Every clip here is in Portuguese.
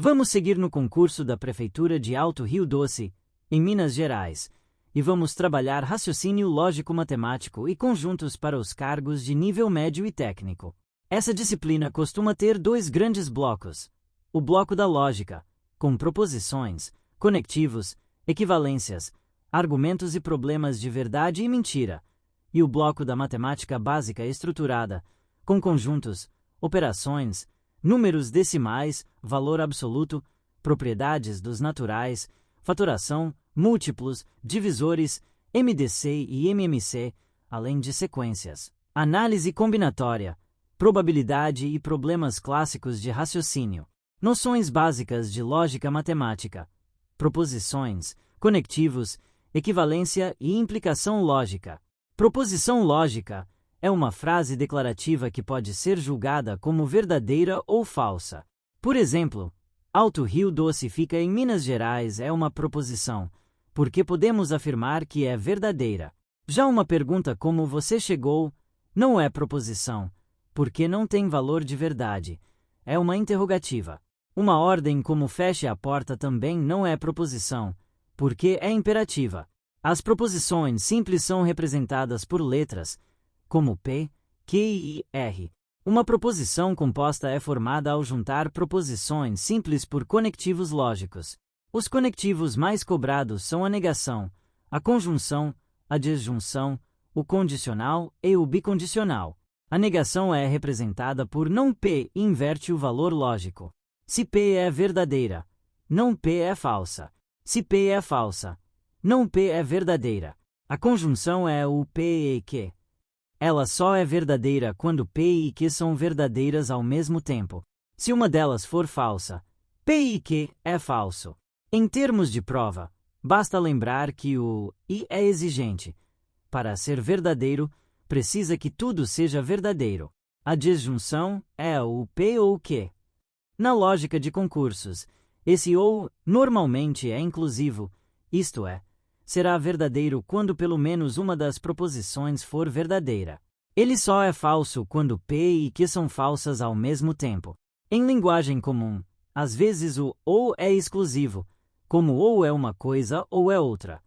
Vamos seguir no concurso da Prefeitura de Alto Rio Doce, em Minas Gerais, e vamos trabalhar raciocínio lógico-matemático e conjuntos para os cargos de nível médio e técnico. Essa disciplina costuma ter dois grandes blocos: o bloco da lógica, com proposições, conectivos, equivalências, argumentos e problemas de verdade e mentira, e o bloco da matemática básica estruturada, com conjuntos, operações, números decimais, valor absoluto, propriedades dos naturais, fatoração, múltiplos, divisores, MDC e MMC, além de sequências, análise combinatória, probabilidade e problemas clássicos de raciocínio, noções básicas de lógica matemática, proposições, conectivos, equivalência e implicação lógica. Proposição lógica é uma frase declarativa que pode ser julgada como verdadeira ou falsa. Por exemplo, Alto Rio Doce fica em Minas Gerais é uma proposição, porque podemos afirmar que é verdadeira. Já uma pergunta como você chegou não é proposição, porque não tem valor de verdade. É uma interrogativa. Uma ordem como feche a porta também não é proposição, porque é imperativa. As proposições simples são representadas por letras, como P, Q e R. Uma proposição composta é formada ao juntar proposições simples por conectivos lógicos. Os conectivos mais cobrados são a negação, a conjunção, a disjunção, o condicional e o bicondicional. A negação é representada por não P e inverte o valor lógico. Se P é verdadeira, não P é falsa. Se P é falsa, não P é verdadeira. A conjunção é o P e Q. Ela só é verdadeira quando P e Q são verdadeiras ao mesmo tempo. Se uma delas for falsa, P e Q é falso. Em termos de prova, basta lembrar que o I é exigente. Para ser verdadeiro, precisa que tudo seja verdadeiro. A disjunção é o P ou Q. Na lógica de concursos, esse ou normalmente é inclusivo, isto é, será verdadeiro quando pelo menos uma das proposições for verdadeira. Ele só é falso quando P e Q são falsas ao mesmo tempo. Em linguagem comum, às vezes o ou é exclusivo, como ou é uma coisa ou é outra.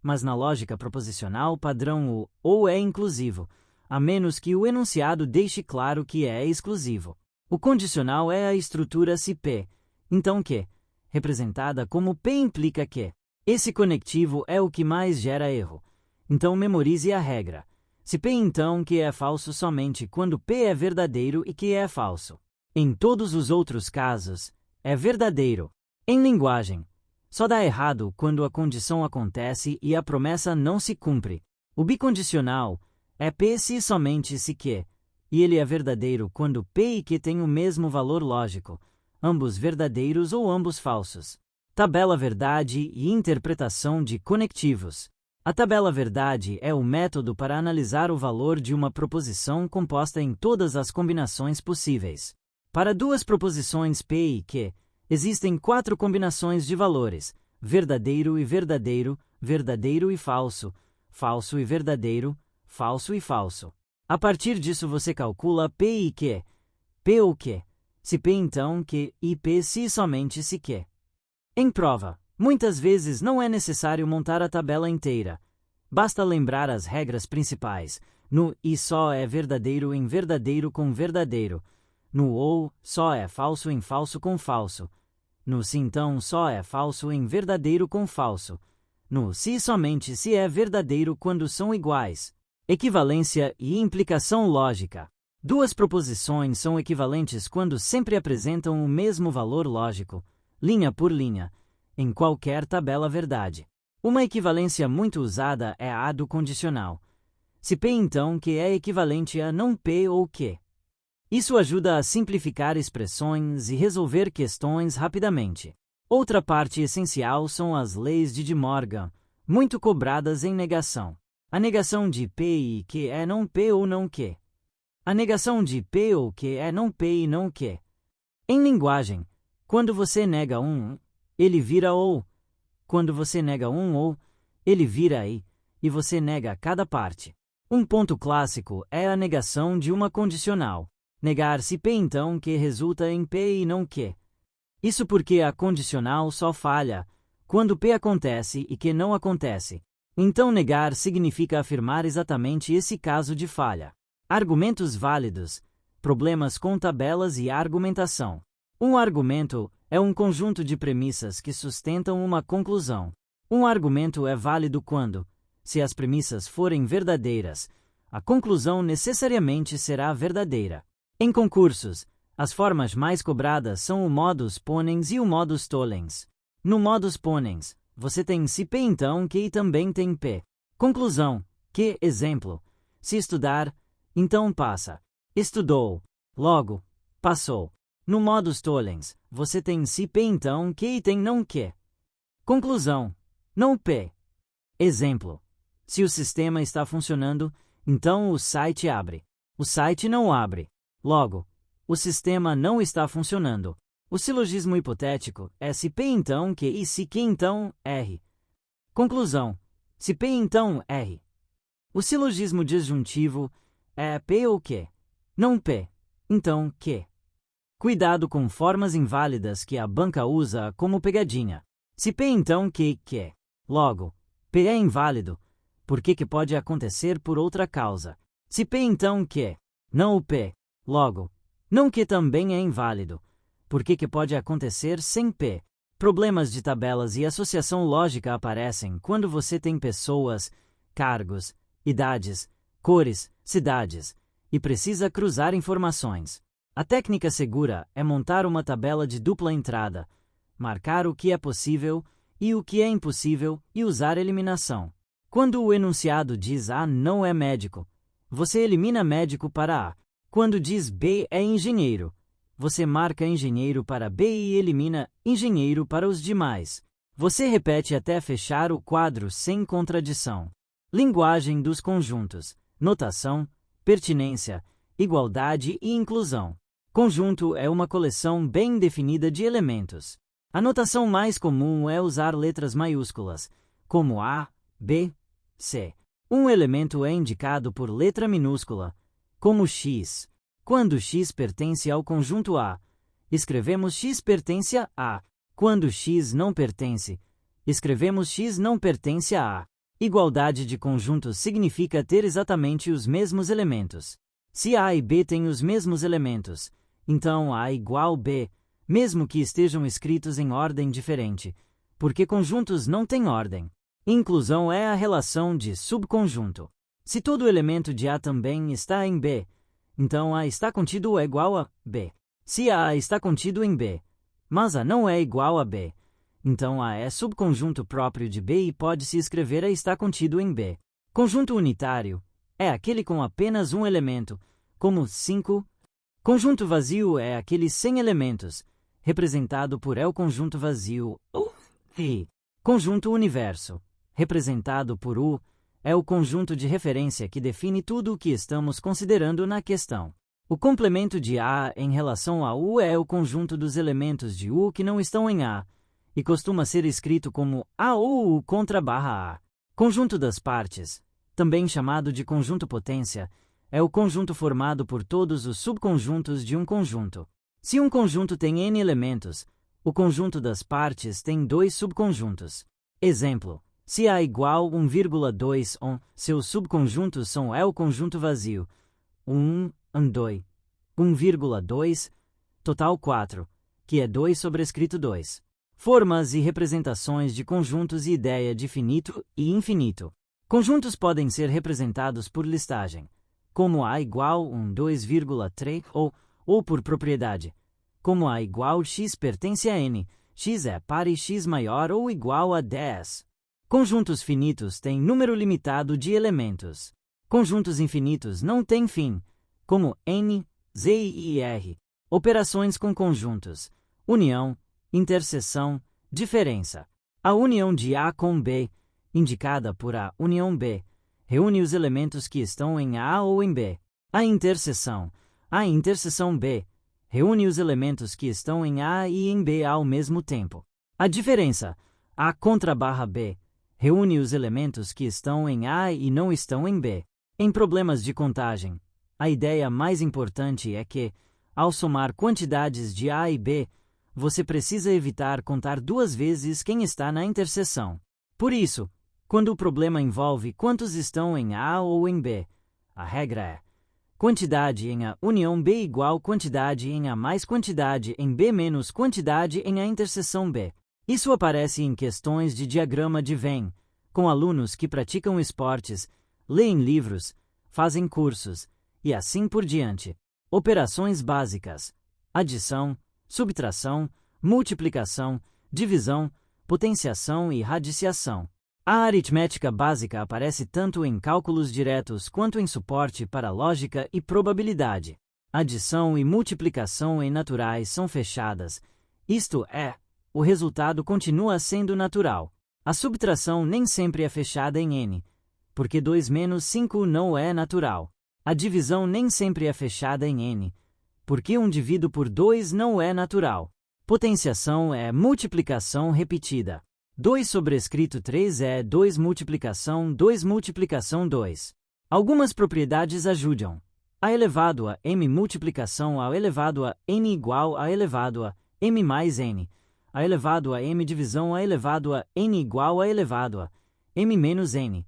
Mas na lógica proposicional padrão o ou é inclusivo, a menos que o enunciado deixe claro que é exclusivo. O condicional é a estrutura se P, então Q, representada como P implica Q. Esse conectivo é o que mais gera erro. Então memorize a regra. Se P então Q é falso somente quando P é verdadeiro e Q é falso. Em todos os outros casos, é verdadeiro. Em linguagem, só dá errado quando a condição acontece e a promessa não se cumpre. O bicondicional é P se e somente se Q, e ele é verdadeiro quando P e Q têm o mesmo valor lógico, ambos verdadeiros ou ambos falsos. Tabela verdade e interpretação de conectivos. A tabela verdade é o método para analisar o valor de uma proposição composta em todas as combinações possíveis. Para duas proposições P e Q, existem 4 combinações de valores: verdadeiro e verdadeiro, verdadeiro e falso, falso e verdadeiro, falso e falso. A partir disso você calcula P e Q, P ou Q, se P então Q e P se e somente se Q. Em prova, muitas vezes não é necessário montar a tabela inteira. Basta lembrar as regras principais. No I só é verdadeiro em verdadeiro com verdadeiro. No ou só é falso em falso com falso. No se então só é falso em verdadeiro com falso. No se somente se é verdadeiro quando são iguais. Equivalência e implicação lógica. Duas proposições são equivalentes quando sempre apresentam o mesmo valor lógico, linha por linha, em qualquer tabela verdade. Uma equivalência muito usada é a do condicional. Se P então Q é equivalente a não P ou Q. Isso ajuda a simplificar expressões e resolver questões rapidamente. Outra parte essencial são as leis de Morgan, muito cobradas em negação. A negação de P e Q é não P ou não Q. A negação de P ou Q é não P e não Q. Em linguagem, quando você nega um, ele vira ou. Quando você nega um ou, ele vira e você nega cada parte. Um ponto clássico é a negação de uma condicional. Negar se P então Q resulta em P e não Q. Isso porque a condicional só falha quando P acontece e Q não acontece. Então negar significa afirmar exatamente esse caso de falha. Argumentos válidos, problemas com tabelas e argumentação. Um argumento é um conjunto de premissas que sustentam uma conclusão. Um argumento é válido quando, se as premissas forem verdadeiras, a conclusão necessariamente será verdadeira. Em concursos, as formas mais cobradas são o modus ponens e o modus tollens. No modus ponens, você tem se P então Q também tem P. Conclusão, Q, exemplo. Se estudar, então passa. Estudou. Logo, passou. No modus tollens, você tem se P então Q tem não Q. Conclusão, não P. Exemplo. Se o sistema está funcionando, então o site abre. O site não abre. Logo, o sistema não está funcionando. O silogismo hipotético é se P então Q e se Q então R. Conclusão, se P então R. O silogismo disjuntivo é P ou Q. Não P, então Q. Cuidado com formas inválidas que a banca usa como pegadinha. Se P então Q. Logo, P é inválido, porque que pode acontecer por outra causa. Se P então Q, não o P. Logo, não Q também é inválido, porque que pode acontecer sem P. Problemas de tabelas e associação lógica aparecem quando você tem pessoas, cargos, idades, cores, cidades, e precisa cruzar informações. A técnica segura é montar uma tabela de dupla entrada, marcar o que é possível e o que é impossível e usar eliminação. Quando o enunciado diz A não é médico, você elimina médico para A. Quando diz B é engenheiro, você marca engenheiro para B e elimina engenheiro para os demais. Você repete até fechar o quadro sem contradição. Linguagem dos conjuntos, notação, pertinência, igualdade e inclusão. Conjunto é uma coleção bem definida de elementos. A notação mais comum é usar letras maiúsculas, como A, B, C. Um elemento é indicado por letra minúscula, como X. Quando X pertence ao conjunto A, escrevemos X pertence a A. Quando X não pertence, escrevemos X não pertence a A. Igualdade de conjuntos significa ter exatamente os mesmos elementos. Se A e B têm os mesmos elementos, então A igual B, mesmo que estejam escritos em ordem diferente, porque conjuntos não têm ordem. Inclusão é a relação de subconjunto. Se todo elemento de A também está em B, então A está contido é igual a B. Se A está contido em B, mas A não é igual a B, então A é subconjunto próprio de B e pode-se escrever A está contido em B. Conjunto unitário é aquele com apenas um elemento, como 5. Conjunto vazio é aquele sem elementos, representado por L conjunto vazio, e conjunto universo, representado por U, é o conjunto de referência que define tudo o que estamos considerando na questão. O complemento de A em relação a U é o conjunto dos elementos de U que não estão em A, e costuma ser escrito como A ou U contra barra A. Conjunto das partes, também chamado de conjunto potência, é o conjunto formado por todos os subconjuntos de um conjunto. Se um conjunto tem N elementos, o conjunto das partes tem 2 subconjuntos. Exemplo. Se A igual 1,2 seus subconjuntos são L conjunto vazio, 1, 2, 1,2, total 4, que é 2 sobrescrito 2. Formas e representações de conjuntos e ideia de finito e infinito. Conjuntos podem ser representados por listagem, como A igual 2,3 ou por propriedade, como A igual x pertence a n, x é par e x maior ou igual a 10. Conjuntos finitos têm número limitado de elementos. Conjuntos infinitos não têm fim, como N, Z e R. Operações com conjuntos. União, interseção, diferença. A união de A com B, indicada por A união B, reúne os elementos que estão em A ou em B. A interseção B, reúne os elementos que estão em A e em B ao mesmo tempo. A diferença, A contra barra B, reúne os elementos que estão em A e não estão em B. Em problemas de contagem, a ideia mais importante é que, ao somar quantidades de A e B, você precisa evitar contar duas vezes quem está na interseção. Por isso, quando o problema envolve quantos estão em A ou em B, a regra é quantidade em A união B igual quantidade em A mais quantidade em B menos quantidade em A interseção B. Isso aparece em questões de diagrama de Venn, com alunos que praticam esportes, leem livros, fazem cursos, e assim por diante. Operações básicas: adição, subtração, multiplicação, divisão, potenciação e radiciação. A aritmética básica aparece tanto em cálculos diretos quanto em suporte para lógica e probabilidade. Adição e multiplicação em naturais são fechadas, isto é, o resultado continua sendo natural. A subtração nem sempre é fechada em n, porque 2 menos 5 não é natural. A divisão nem sempre é fechada em n, porque 1 dividido por 2 não é natural. Potenciação é multiplicação repetida. 2 sobrescrito 3 é 2 multiplicação 2 multiplicação 2. Algumas propriedades ajudam. A elevado a m multiplicação a elevado a n igual a elevado a m mais n. A elevado a m divisão a elevado a n igual a elevado a m menos n.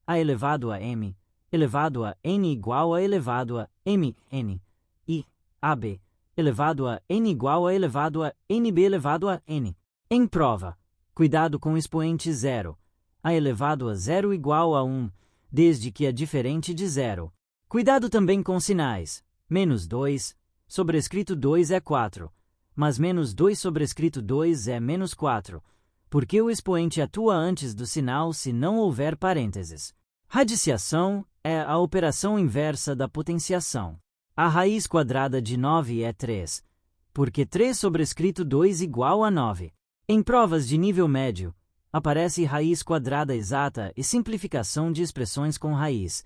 A elevado a m elevado a n igual a elevado a m n. E ab elevado a n igual a elevado a nb elevado a n. Em prova, cuidado com o expoente 0. A elevado a 0 igual a 1, desde que é diferente de 0. Cuidado também com sinais. Menos 2, sobrescrito 2 é 4, mas menos 2 sobrescrito 2 é menos 4, porque o expoente atua antes do sinal se não houver parênteses. Radiciação é a operação inversa da potenciação. A raiz quadrada de 9 é 3, porque 3 sobrescrito 2 igual a 9. Em provas de nível médio, aparece raiz quadrada exata e simplificação de expressões com raiz,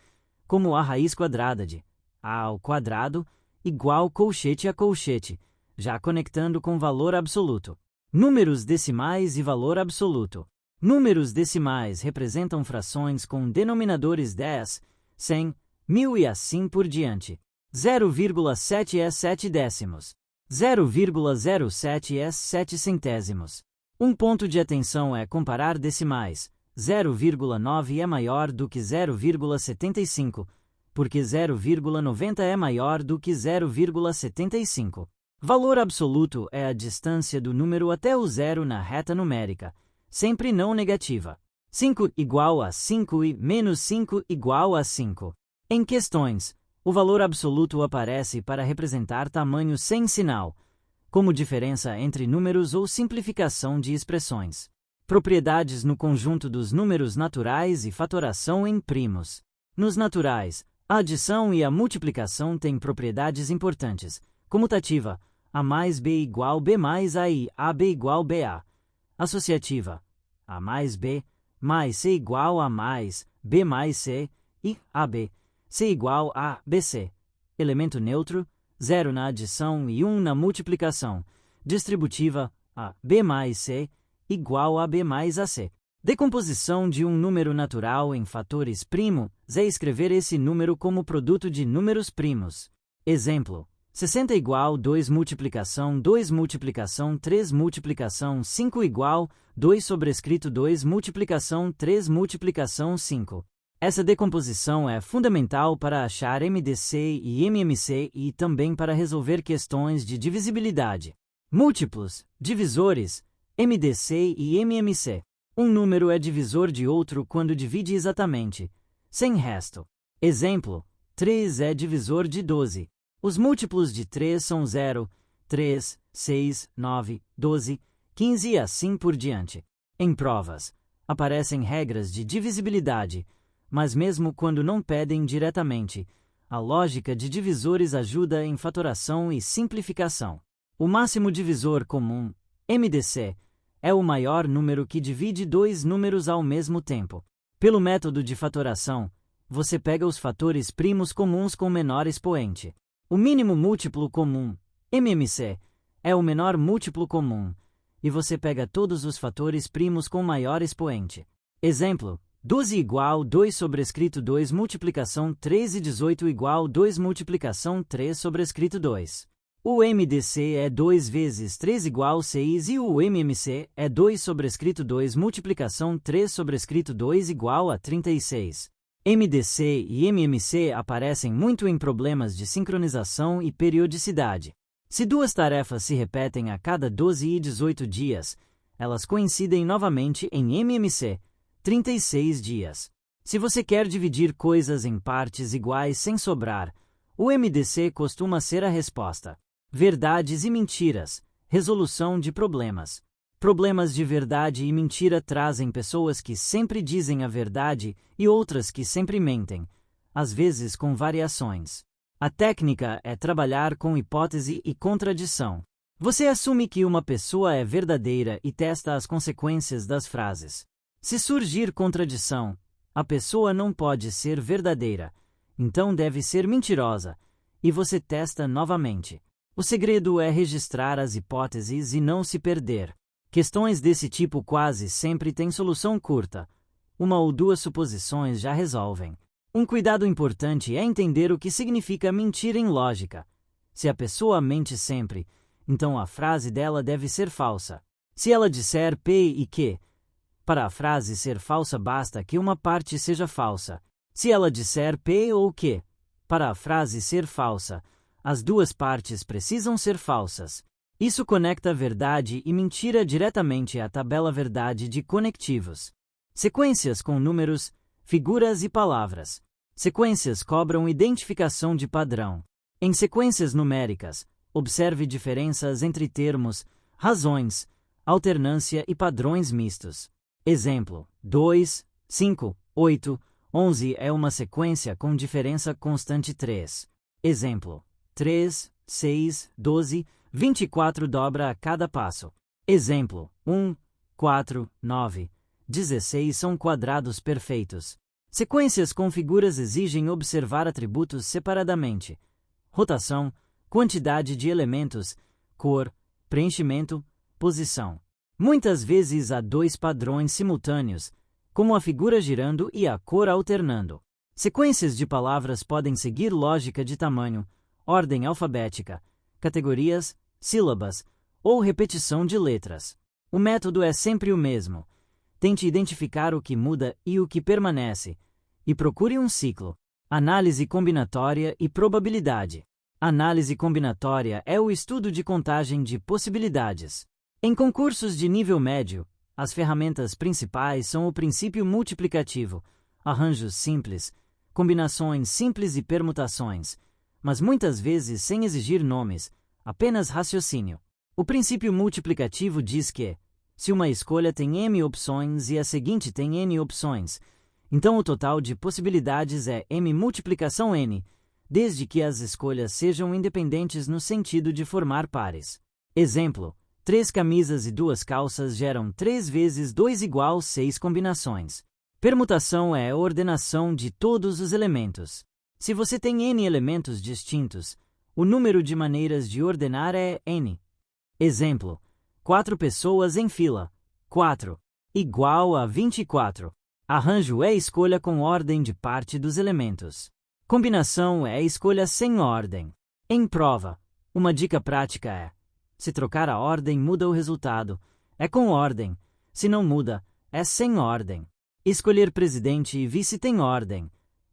como a raiz quadrada de a ao quadrado igual colchete a colchete, já conectando com valor absoluto. Números decimais e valor absoluto. Números decimais representam frações com denominadores 10, 100, 1000 e assim por diante. 0,7 é 7 décimos. 0,07 é 7 centésimos. Um ponto de atenção é comparar decimais. 0,9 é maior do que 0,75, porque 0,90 é maior do que 0,75. Valor absoluto é a distância do número até o zero na reta numérica, sempre não negativa. 5 igual a 5 e menos 5 igual a 5. Em questões, o valor absoluto aparece para representar tamanho sem sinal, como diferença entre números ou simplificação de expressões. Propriedades no conjunto dos números naturais e fatoração em primos. Nos naturais, a adição e a multiplicação têm propriedades importantes, comutativa, A mais B igual B mais A e AB igual BA. Associativa, A mais B mais C igual A mais B mais C e AB. C igual a BC. Elemento neutro, 0 na adição e 1 na multiplicação. Distributiva, A B mais C igual a B mais AC. Decomposição de um número natural em fatores primo é escrever esse número como produto de números primos. Exemplo: 60 igual 2 multiplicação 3 multiplicação 5 igual 2 sobrescrito 2 multiplicação 3 multiplicação 5. Essa decomposição é fundamental para achar MDC e MMC e também para resolver questões de divisibilidade. Múltiplos, divisores, MDC e MMC. Um número é divisor de outro quando divide exatamente, sem resto. Exemplo: 3 é divisor de 12. Os múltiplos de 3 são 0, 3, 6, 9, 12, 15 e assim por diante. Em provas, aparecem regras de divisibilidade, mas mesmo quando não pedem diretamente, a lógica de divisores ajuda em fatoração e simplificação. O máximo divisor comum, MDC, é o maior número que divide dois números ao mesmo tempo. Pelo método de fatoração, você pega os fatores primos comuns com menor expoente. O mínimo múltiplo comum, MMC, é o menor múltiplo comum, e você pega todos os fatores primos com maior expoente. Exemplo: 12 igual 2 sobrescrito 2 multiplicação 3 e 18 igual 2 multiplicação 3 sobrescrito 2. O MDC é 2 vezes 3 igual 6 e o MMC é 2 sobrescrito 2 multiplicação 3 sobrescrito 2 igual a 36. MDC e MMC aparecem muito em problemas de sincronização e periodicidade. Se duas tarefas se repetem a cada 12 e 18 dias, elas coincidem novamente em MMC, 36 dias. Se você quer dividir coisas em partes iguais sem sobrar, o MDC costuma ser a resposta. Verdades e mentiras. Resolução de problemas. Problemas de verdade e mentira trazem pessoas que sempre dizem a verdade e outras que sempre mentem, às vezes com variações. A técnica é trabalhar com hipótese e contradição. Você assume que uma pessoa é verdadeira e testa as consequências das frases. Se surgir contradição, a pessoa não pode ser verdadeira, então deve ser mentirosa, e você testa novamente. O segredo é registrar as hipóteses e não se perder. Questões desse tipo quase sempre têm solução curta. Uma ou duas suposições já resolvem. Um cuidado importante é entender o que significa mentir em lógica. Se a pessoa mente sempre, então a frase dela deve ser falsa. Se ela disser P e Q, para a frase ser falsa basta que uma parte seja falsa. Se ela disser P ou Q, para a frase ser falsa, as duas partes precisam ser falsas. Isso conecta verdade e mentira diretamente à tabela verdade de conectivos. Sequências com números, figuras e palavras. Sequências cobram identificação de padrão. Em sequências numéricas, observe diferenças entre termos, razões, alternância e padrões mistos. Exemplo: 2, 5, 8, 11 é uma sequência com diferença constante 3. Exemplo: 3, 6, 12, 24 dobra a cada passo. Exemplo: 1, 4, 9, 16 são quadrados perfeitos. Sequências com figuras exigem observar atributos separadamente. Rotação, quantidade de elementos, cor, preenchimento, posição. Muitas vezes há dois padrões simultâneos, como a figura girando e a cor alternando. Sequências de palavras podem seguir lógica de tamanho, ordem alfabética, categorias, sílabas ou repetição de letras. O método é sempre o mesmo. Tente identificar o que muda e o que permanece, e procure um ciclo. Análise combinatória e probabilidade. Análise combinatória é o estudo de contagem de possibilidades. Em concursos de nível médio, as ferramentas principais são o princípio multiplicativo, arranjos simples, combinações simples e permutações, mas muitas vezes sem exigir nomes, apenas raciocínio. O princípio multiplicativo diz que, se uma escolha tem m opções e a seguinte tem n opções, então o total de possibilidades é m multiplicação n, desde que as escolhas sejam independentes no sentido de formar pares. Exemplo: 3 camisas e 2 calças geram 3 vezes 2 igual 6 combinações. Permutação é a ordenação de todos os elementos. Se você tem n elementos distintos, o número de maneiras de ordenar é n. Exemplo: 4 pessoas em fila. 4 igual a 24. Arranjo é escolha com ordem de parte dos elementos. Combinação é escolha sem ordem. Em prova, uma dica prática é: se trocar a ordem muda o resultado, é com ordem. Se não muda, é sem ordem. Escolher presidente e vice tem ordem,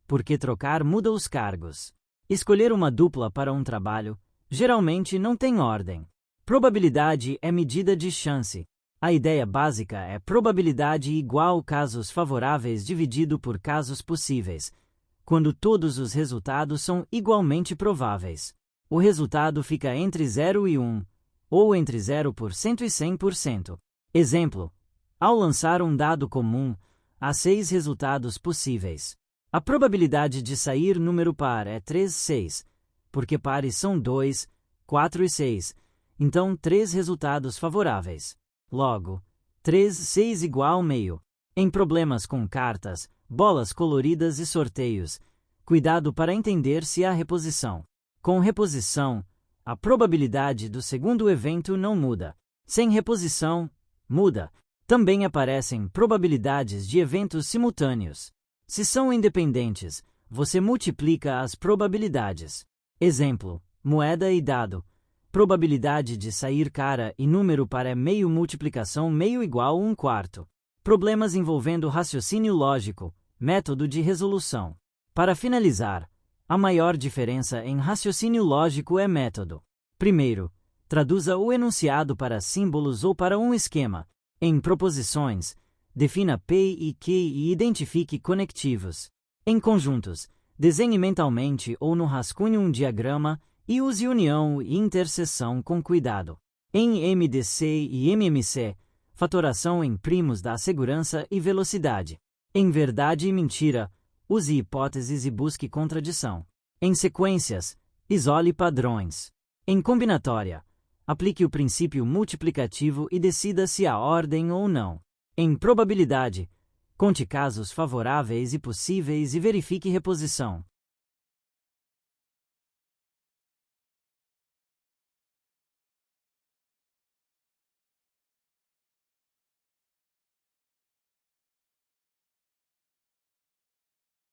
porque trocar muda os cargos. Escolher uma dupla para um trabalho, geralmente não tem ordem. Probabilidade é medida de chance. A ideia básica é probabilidade igual casos favoráveis dividido por casos possíveis, quando todos os resultados são igualmente prováveis. O resultado fica entre 0 e 1, ou entre 0% e 100%. Exemplo: ao lançar um dado comum, há 6 resultados possíveis. A probabilidade de sair número par é 3, 6, porque pares são 2, 4 e 6, então 3 resultados favoráveis. Logo, 3, 6 igual meio. Em problemas com cartas, bolas coloridas e sorteios, cuidado para entender se há reposição. Com reposição, a probabilidade do segundo evento não muda. Sem reposição, muda. Também aparecem probabilidades de eventos simultâneos. Se são independentes, você multiplica as probabilidades. Exemplo: moeda e dado. Probabilidade de sair cara e número para meio multiplicação meio igual 1/4. Problemas envolvendo raciocínio lógico, método de resolução. Para finalizar, a maior diferença em raciocínio lógico é método. Primeiro, traduza o enunciado para símbolos ou para um esquema. Em proposições, defina P e Q e identifique conectivos. Em conjuntos, desenhe mentalmente ou no rascunho um diagrama e use união e interseção com cuidado. Em MDC e MMC, fatoração em primos dá segurança e velocidade. Em verdade e mentira, use hipóteses e busque contradição. Em sequências, isole padrões. Em combinatória, aplique o princípio multiplicativo e decida se há ordem ou não. Em probabilidade, conte casos favoráveis e possíveis e verifique reposição.